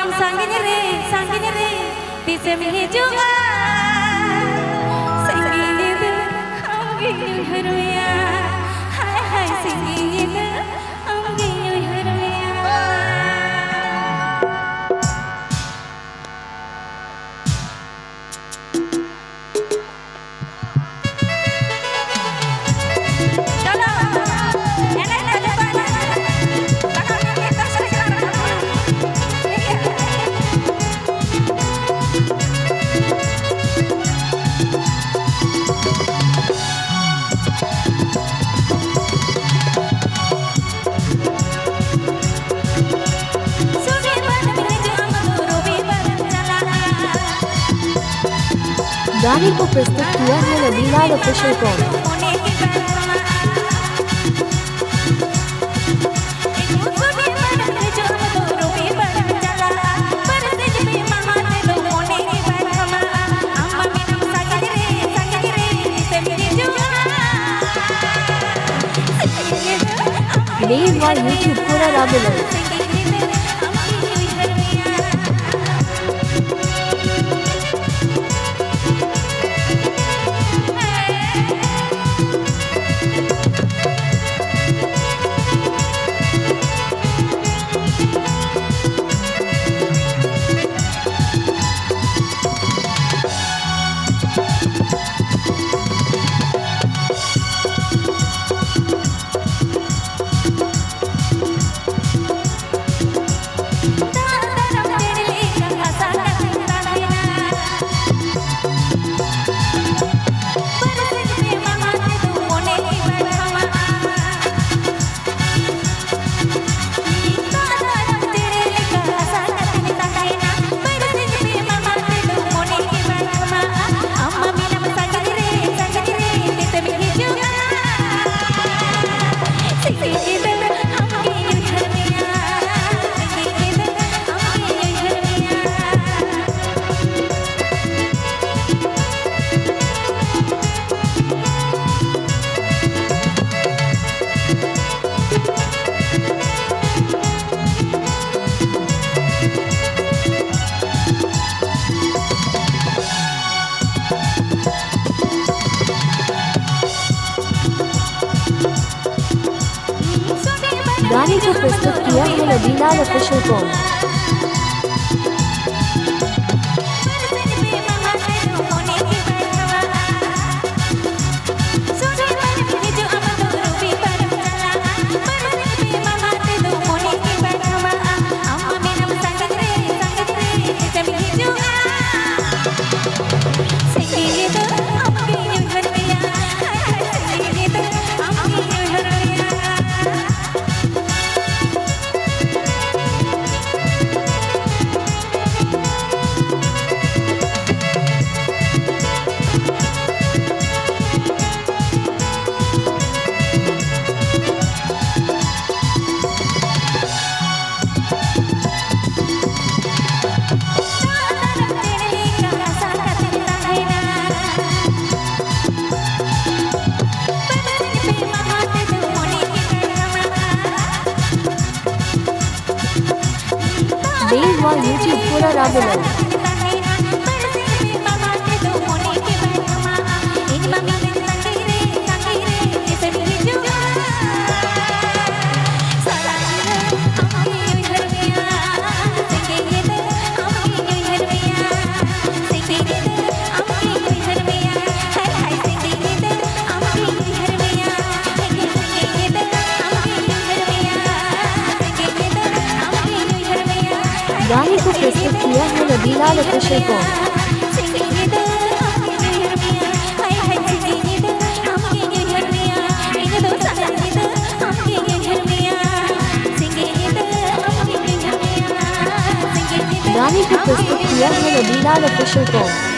minum sanggini bisa menghijaukan sanggini itu amgini haruya hai sanggini itu amgini haruya गाने को प्रस्तुत किया है नबीलाल ऑफिशियल कॉम। YouTube पूरा राबुल गाने को प्रस्तुत किया है नबीलाल ऑफिशियल कॉम। YouTube पूरा राबुल गाने को प्रस्तुत किया है नबीलाल ऑफिशियल कॉम। गाने को प्रस्तुत किया है नबीलाल ऑफिशियल कॉम।